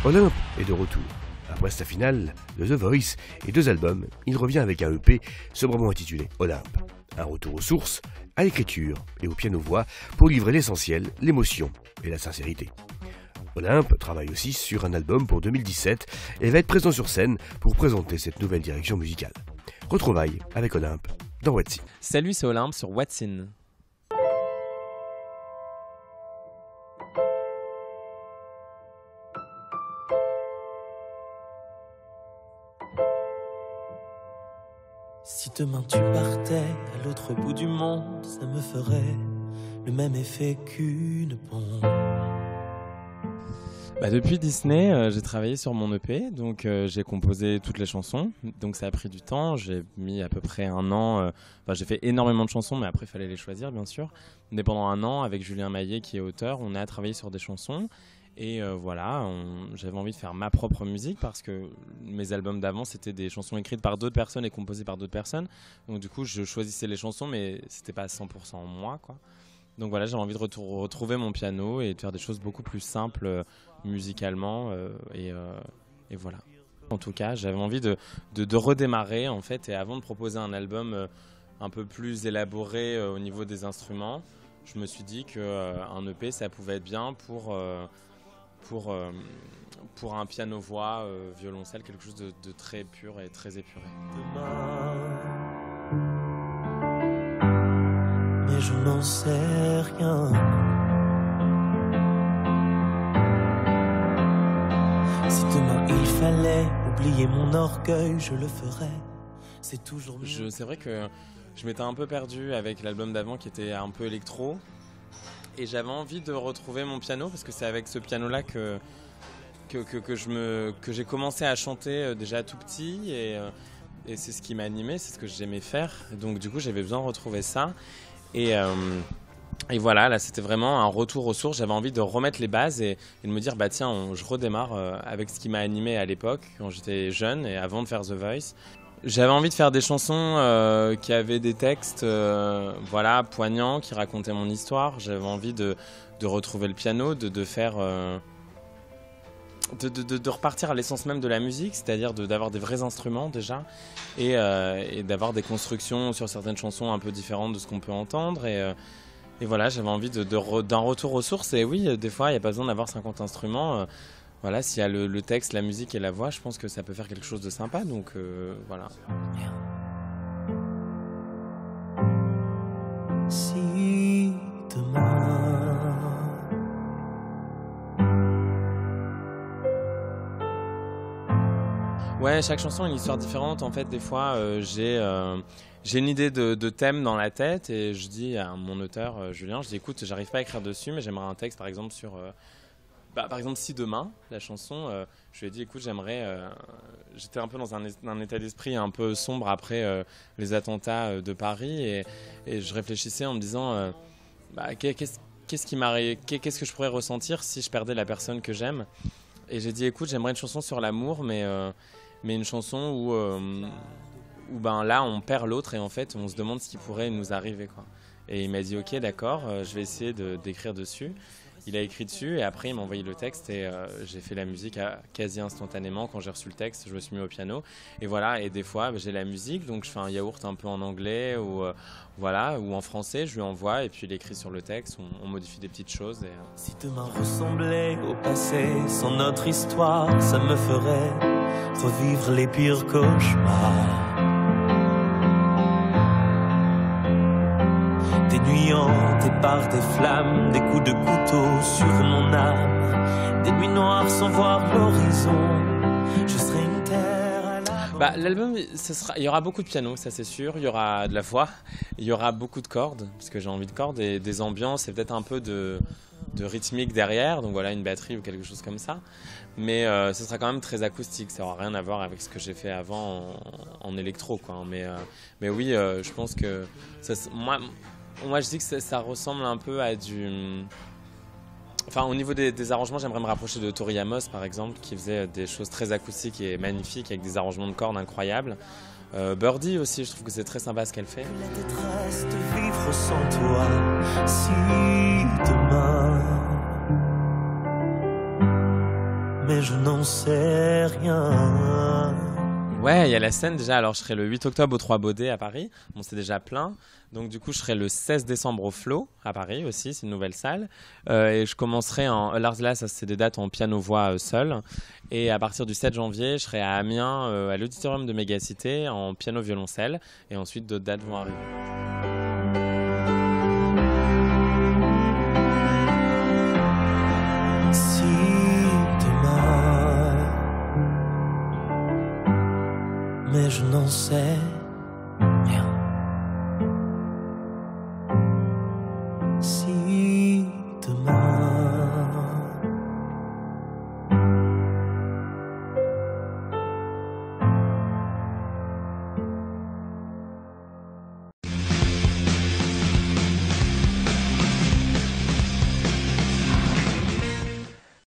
Olympe est de retour. Après sa finale de The Voice et 2 albums, il revient avec un EP sobrement intitulé Olympe. Un retour aux sources, à l'écriture et au piano-voix pour livrer l'essentiel, l'émotion et la sincérité. Olympe travaille aussi sur un album pour 2017 et va être présent sur scène pour présenter cette nouvelle direction musicale. Retrouvailles avec Olympe dans What's In. Salut, c'est Olympe sur What's In. Si demain tu partais à l'autre bout du monde, ça me ferait le même effet qu'une bombe. Depuis Disney, j'ai travaillé sur mon EP, donc j'ai composé toutes les chansons, donc ça a pris du temps, j'ai mis à peu près un an, j'ai fait énormément de chansons, mais après il fallait les choisir bien sûr. Mais pendant un an, avec Julien Maillet qui est auteur, on a travaillé sur des chansons. Et j'avais envie de faire ma propre musique parce que mes albums d'avant c'était des chansons écrites par d'autres personnes et composées par d'autres personnes. Donc du coup je choisissais les chansons mais c'était pas à 100% moi quoi. Donc voilà, j'avais envie de retrouver mon piano et de faire des choses beaucoup plus simples musicalement et voilà. En tout cas j'avais envie de redémarrer en fait, et avant de proposer un album un peu plus élaboré au niveau des instruments, je me suis dit qu'un EP ça pouvait être bien pour un piano-voix, violoncelle, quelque chose de très pur et très épuré. Mais je n'en sais rien. Si demain il fallait oublier mon orgueil, je le ferais. C'est toujours mieux. C'est vrai que je m'étais un peu perdu avec l'album d'avant qui était un peu électro. Et j'avais envie de retrouver mon piano parce que c'est avec ce piano-là que j'ai commencé à chanter déjà tout petit et c'est ce qui m'a animé, c'est ce que j'aimais faire. Donc du coup j'avais besoin de retrouver ça et voilà, là c'était vraiment un retour aux sources. J'avais envie de remettre les bases et de me dire je redémarre avec ce qui m'a animé à l'époque quand j'étais jeune et avant de faire The Voice. J'avais envie de faire des chansons qui avaient des textes poignants, qui racontaient mon histoire. J'avais envie de retrouver le piano, de faire de repartir à l'essence même de la musique, c'est-à-dire d'avoir des vrais instruments déjà et d'avoir des constructions sur certaines chansons un peu différentes de ce qu'on peut entendre et voilà, j'avais envie d'un retour aux sources. Et oui, des fois il n'y a pas besoin d'avoir 50 instruments. Voilà, s'il y a le texte, la musique et la voix, je pense que ça peut faire quelque chose de sympa, donc voilà. Si demain Ouais, chaque chanson a une histoire différente. En fait, des fois, j'ai une idée de thème dans la tête et je dis à mon auteur, Julien, je dis écoute, j'arrive pas à écrire dessus, mais j'aimerais un texte par exemple sur... par exemple, Si demain, la chanson, je lui ai dit, écoute, j'étais un peu dans un état d'esprit un peu sombre après les attentats de Paris et je réfléchissais en me disant, qu'est-ce que je pourrais ressentir si je perdais la personne que j'aime. Et j'ai dit, écoute, j'aimerais une chanson sur l'amour, mais une chanson où là, on perd l'autre et en fait, on se demande ce qui pourrait nous arriver, quoi. Et il m'a dit, ok, d'accord, je vais essayer d'écrire dessus. Il a écrit dessus et après il m'a envoyé le texte et j'ai fait la musique quasi instantanément. Quand j'ai reçu le texte, je me suis mis au piano et voilà. Et des fois j'ai la musique, donc je fais un yaourt un peu en anglais ou en français, je lui envoie et puis il écrit sur le texte, on modifie des petites choses et, Si demain ressemblait au passé sans notre histoire, ça me ferait revivre les pires cauchemars. Des nuits hantées par des flammes, des coups de couteau sur mon âme, des nuits noires sans voir l'horizon. Je serai une terre à la... L'album, il y aura beaucoup de piano, ça c'est sûr. Il y aura de la voix, il y aura beaucoup de cordes, parce que j'ai envie de cordes, et des ambiances, et peut-être un peu de rythmique derrière, donc voilà, une batterie ou quelque chose comme ça. Mais ce sera quand même très acoustique, ça n'aura rien à voir avec ce que j'ai fait avant en électro, quoi. Mais oui, je pense que moi je dis que ça ressemble un peu à du... Enfin, au niveau des arrangements, j'aimerais me rapprocher de Tori Amos, par exemple, qui faisait des choses très acoustiques et magnifiques, avec des arrangements de cordes incroyables. Birdie aussi, je trouve que c'est très sympa ce qu'elle fait. La détresse de vivre sans toi, si demain mais je n'en sais rien. Ouais, il y a la scène déjà. Alors, je serai le 8 octobre au 3 Baudets à Paris. Bon, c'est déjà plein. Donc, du coup, je serai le 16 décembre au Flo à Paris aussi. C'est une nouvelle salle. Et je commencerai là, ça, c'est des dates en piano-voix seul. Et à partir du 7 janvier, je serai à Amiens, à l'auditorium de Mégacité, en piano-violoncelle. Et ensuite, d'autres dates vont arriver. Si demain, mais je n'en sais